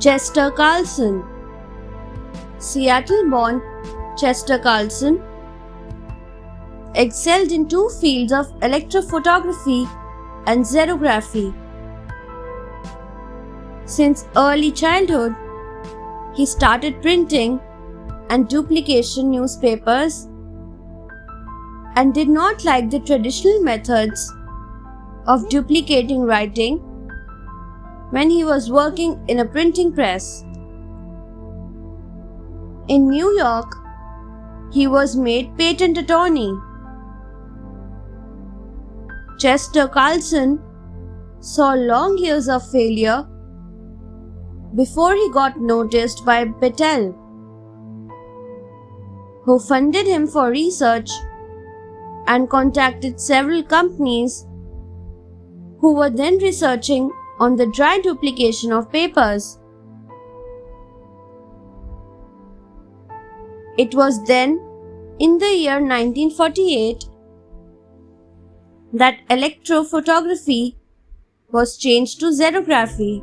Chester Carlson. Seattle-born Chester Carlson excelled in two fields of electrophotography and xerography. Since early childhood, he started printing and duplication newspapers and did not like the traditional methods of duplicating writing when he was working in a printing press. In New York, he was made patent attorney. Chester Carlson saw long years of failure before he got noticed by Battelle, who funded him for research and contacted several companies who were then researching on the dry duplication of papers. It was then, in the year 1948, that electrophotography was changed to xerography.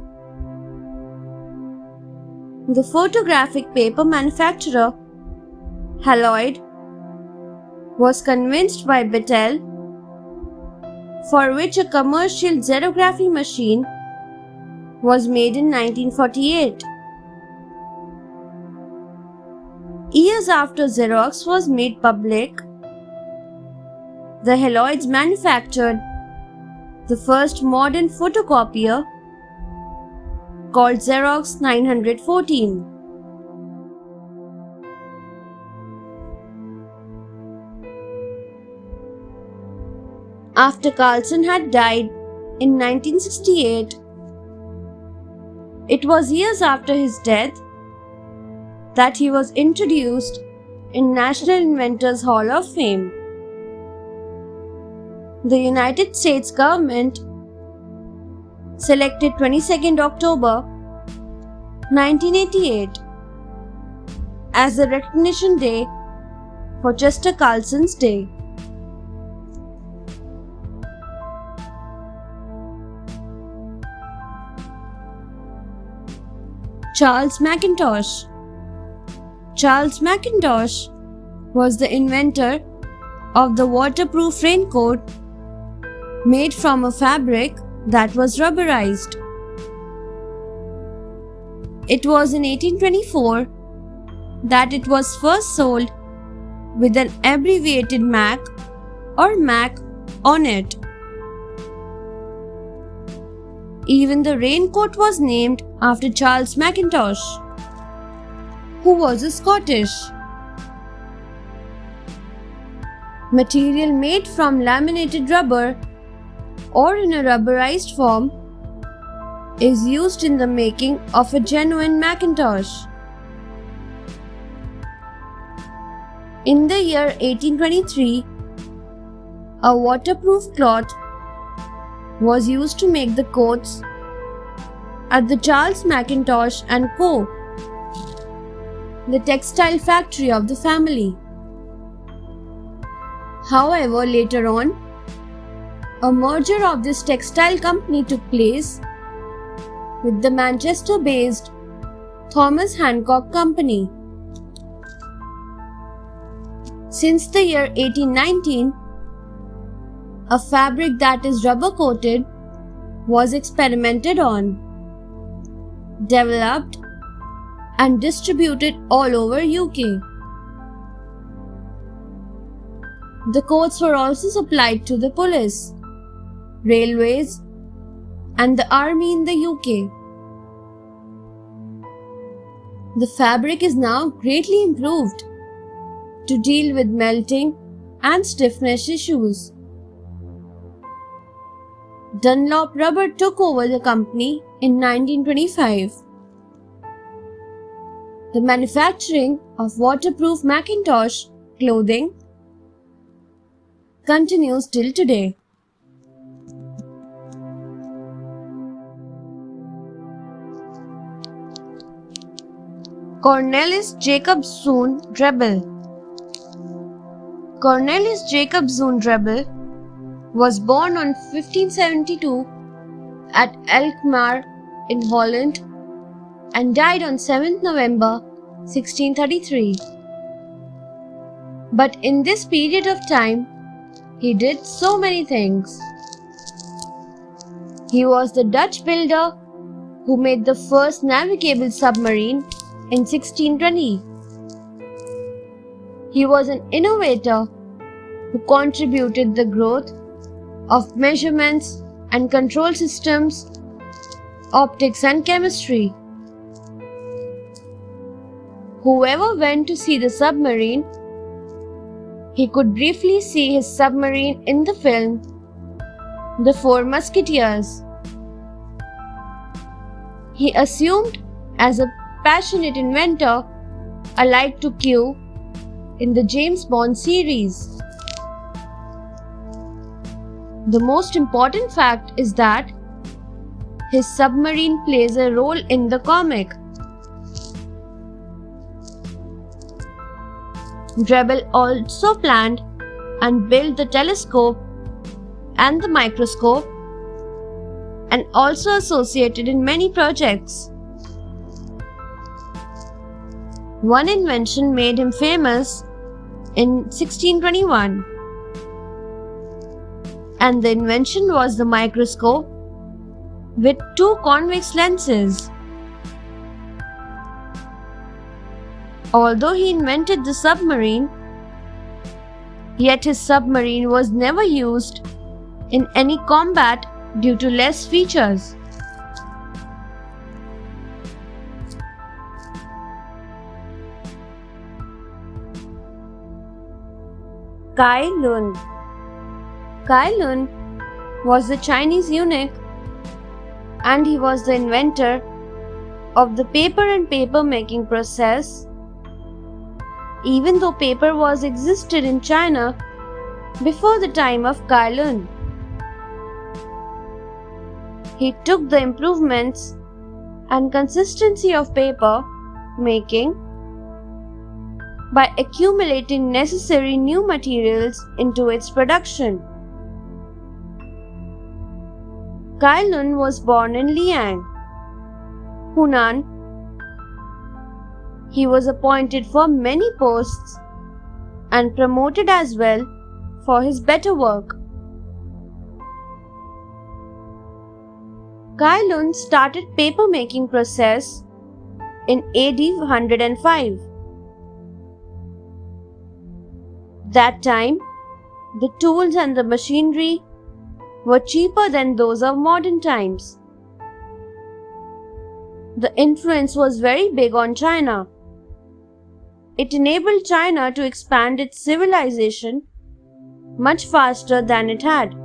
The photographic paper manufacturer, Haloid, was convinced by Battelle, for which a commercial xerography machine was made in 1948. Years after Xerox was made public, the Haloids manufactured the first modern photocopier called Xerox 914. After Carlson had died in 1968, it was years after his death that he was introduced in National Inventors Hall of Fame. The United States government selected 22nd October 1988 as the recognition day for Chester Carlson's Day. Charles Mackintosh. Charles Mackintosh was the inventor of the waterproof raincoat made from a fabric that was rubberized. It was in 1824 that it was first sold with an abbreviated MAC or MAC on it. Even the raincoat was named after Charles Mackintosh, who was a Scottish. Material made from laminated rubber or in a rubberized form is used in the making of a genuine Macintosh. In the year 1823, a waterproof cloth was used to make the coats at the Charles Mackintosh and Co., the textile factory of the family. However, later on, a merger of this textile company took place with the Manchester-based Thomas Hancock Company. Since the year 1819, a fabric that is rubber-coated was experimented on, developed and distributed all over UK. The coats were also supplied to the police, railways and the army in the UK. The fabric is now greatly improved to deal with melting and stiffness issues. Dunlop Rubber took over the company in 1925. The manufacturing of waterproof Macintosh clothing continues till today. Cornelis Jacob Zoon Drebel. Cornelis Jacob Zoon Drebel was born on 1572 at Alkmaar in Holland and died on 7th November 1633. But in this period of time, he did so many things. He was the Dutch builder who made the first navigable submarine in 1620. He was an innovator who contributed the growth of measurements and control systems, optics and chemistry. Whoever went to see the submarine, he could briefly see his submarine in the film, The Four Musketeers. He assumed as a passionate inventor alike to Q in the James Bond series. The most important fact is that his submarine plays a role in the comic. Rebel also planned and built the telescope and the microscope, and also associated in many projects. One invention made him famous in 1621, and the invention was the microscope with two convex lenses. Although he invented the submarine, yet his submarine was never used in any combat due to less features. Kai Lun. Kai Lun was the Chinese eunuch, and he was the inventor of the paper and paper making process. Even though paper was existed in China before the time of Kai Lun, he took the improvements and consistency of paper making by accumulating necessary new materials into its production. Kai Lun was born in Liang, Hunan. He was appointed for many posts and promoted as well for his better work. Kai Lun started paper making process in AD 105. That time, the tools and the machinery were cheaper than those of modern times. The influence was very big on China. It enabled China to expand its civilization much faster than it had.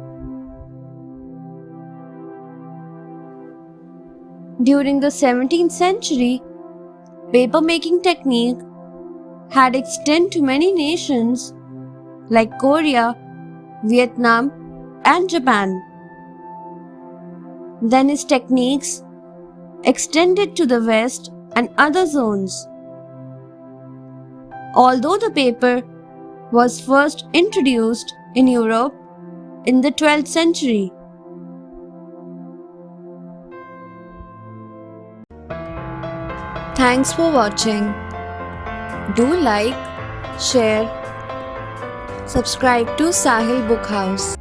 During the 17th century, paper-making technique had extended to many nations like Korea, Vietnam, and Japan. Then his techniques extended to the West and other zones. Although the paper was first introduced in Europe in the 12th century. Thanks for watching. Do like, share, subscribe to Sahil Book House.